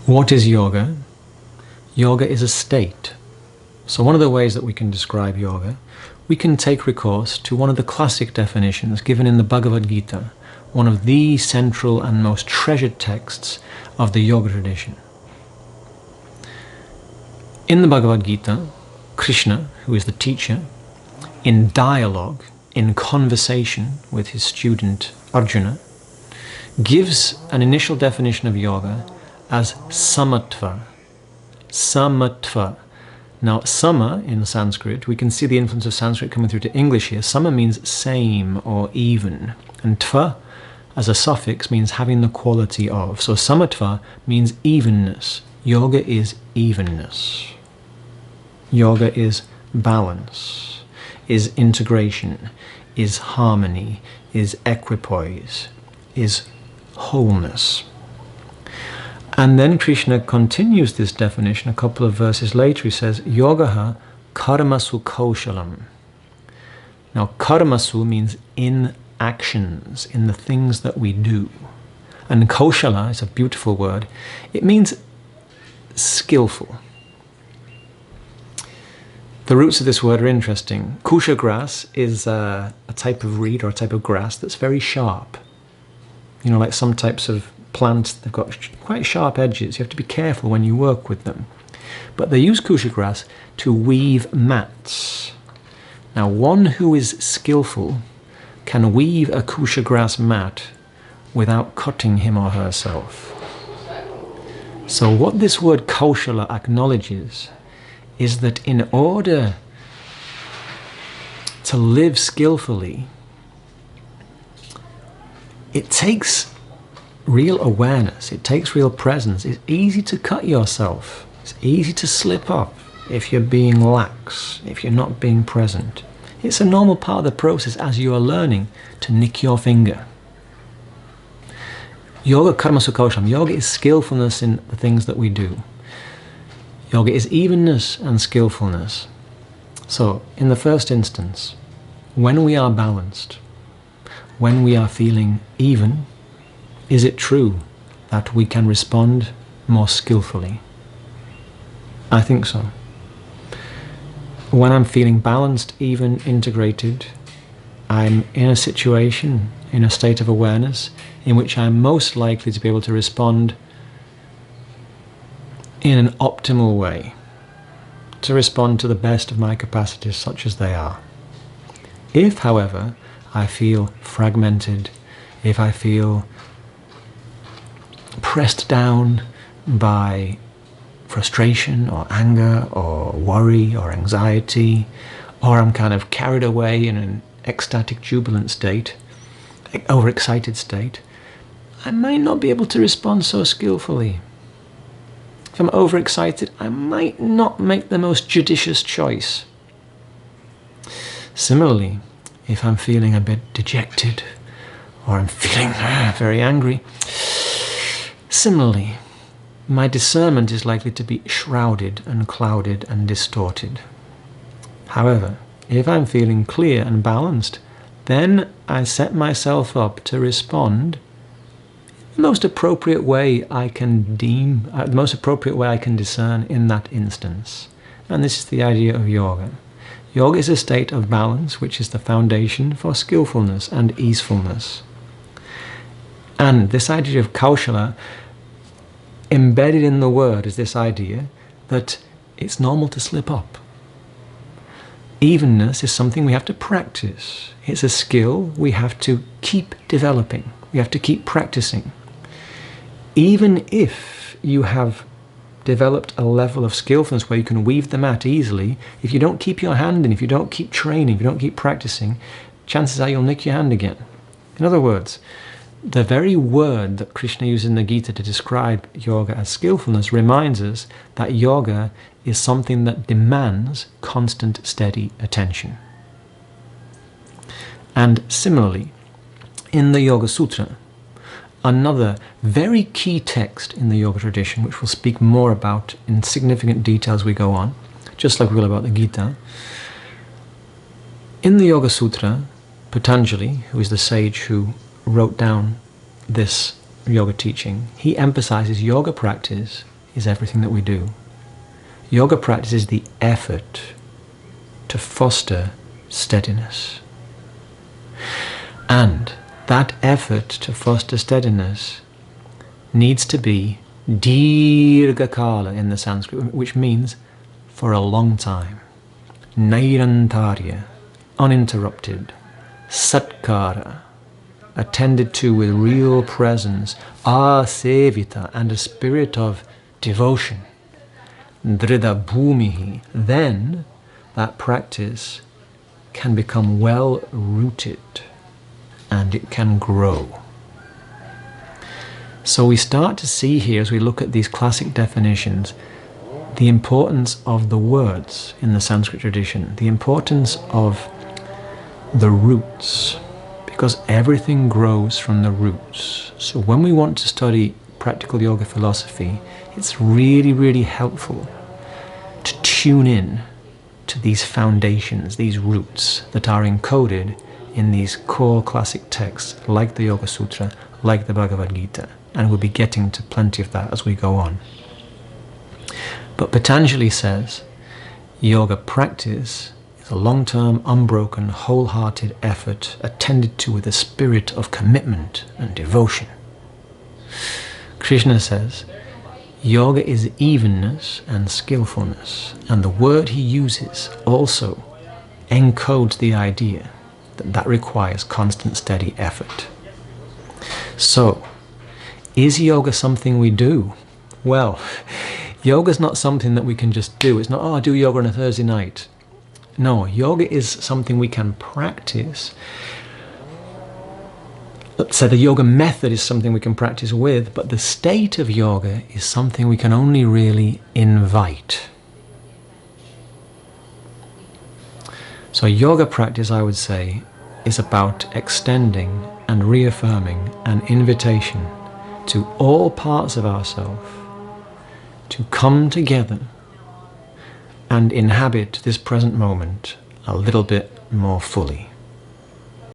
What is yoga? Yoga is a state. So one of the ways that we can describe yoga, we can take recourse to one of the classic definitions given in the Bhagavad Gītā, one of the central and most treasured texts of the yoga tradition. In the Bhagavad Gītā, Kṛṣṇa, who is the teacher, in dialogue, in conversation with his student Arjuna, gives an initial definition of yoga as samatva. Samatva. Now, sama in Sanskrit, we can see the influence of Sanskrit coming through to English here. Sama means same or even, and tva as a suffix means having the quality of. So samatva means evenness. Yoga is evenness. Yoga is balance, is integration, is harmony, is equipoise, is wholeness. And then Kṛṣṇa continues this definition a couple of verses later. He says, Yogaha karmasu kaushalam. Now, karmasu means in actions, in the things that we do. And kaushala is a beautiful word. It means skillful. The roots of this word are interesting. Kusha grass is a type of reed or a type of grass that's very sharp. You know, like some types of plants, they've got quite sharp edges. You have to be careful when you work with them. But they use kusha grass to weave mats. Now, one who is skillful can weave a kusha grass mat without cutting him or herself. So what this word kaushala acknowledges is that in order to live skillfully, it takes real awareness, it takes real presence. It's easy to cut yourself. It's easy to slip up if you're being lax, if you're not being present. It's a normal part of the process as you are learning to nick your finger. Yoga karmasu kaushalam. Yoga is skillfulness in the things that we do. Yoga is evenness and skillfulness. So, in the first instance, when we are balanced, when we are feeling even, is it true that we can respond more skillfully? I think so. When I'm feeling balanced, even, integrated, I'm in a situation, in a state of awareness, in which I'm most likely to be able to respond in an optimal way, to respond to the best of my capacities, such as they are. If, however, I feel fragmented, if I feel pressed down by frustration or anger or worry or anxiety, or I'm kind of carried away in an ecstatic, jubilant state, overexcited state, I might not be able to respond so skillfully. If I'm overexcited, I might not make the most judicious choice. Similarly, if I'm feeling a bit dejected, or I'm feeling very angry, similarly, my discernment is likely to be shrouded and clouded and distorted. However, if I'm feeling clear and balanced, then I set myself up to respond the most appropriate way I can deem, the most appropriate way I can discern in that instance. And this is the idea of yoga. Yoga is a state of balance, which is the foundation for skillfulness and easefulness. And this idea of kaushala, embedded in the word, is this idea that it's normal to slip up. Evenness is something we have to practice. It's a skill we have to keep developing. We have to keep practicing. Even if you have developed a level of skillfulness where you can weave the mat easily, if you don't keep your hand in, if you don't keep training, if you don't keep practicing, chances are you'll nick your hand again. In other words, the very word that Kṛṣṇa uses in the Gita to describe yoga as skillfulness reminds us that yoga is something that demands constant, steady attention. And similarly, in the Yoga Sūtra, another very key text in the yoga tradition, which we'll speak more about in significant detail as we go on, just like we will about the Gita. In the Yoga Sūtra, Patañjali, who is the sage who wrote down this yoga teaching, he emphasizes yoga practice is everything that we do. Yoga practice is the effort to foster steadiness. And that effort to foster steadiness needs to be dirghakala in the Sanskrit, which means for a long time. Nairantarya, uninterrupted. Satkara, attended to with real presence. Asevita, and a spirit of devotion. Dhrida bhumihi, then that practice can become well rooted and it can grow. So we start to see here, as we look at these classic definitions, the importance of the words in the Sanskrit tradition, the importance of the roots, because everything grows from the roots. So when we want to study practical yoga philosophy, it's really, really helpful to tune in to these foundations, these roots that are encoded in these core classic texts like the Yoga Sūtra, like the Bhagavad Gītā. And we'll be getting to plenty of that as we go on. But Patañjali says, yoga practice is a long-term, unbroken, wholehearted effort attended to with a spirit of commitment and devotion. Kṛṣṇa says, yoga is evenness and skillfulness, and the word he uses also encodes the idea that that requires constant, steady effort. So, is yoga something we do? Well, yoga's not something that we can just do. It's not, oh, I do yoga on a Thursday night. No, yoga is something we can practice. So the yoga method is something we can practice with, but the state of yoga is something we can only really invite. So yoga practice, I would say, is about extending and reaffirming an invitation to all parts of ourselves to come together and inhabit this present moment a little bit more fully.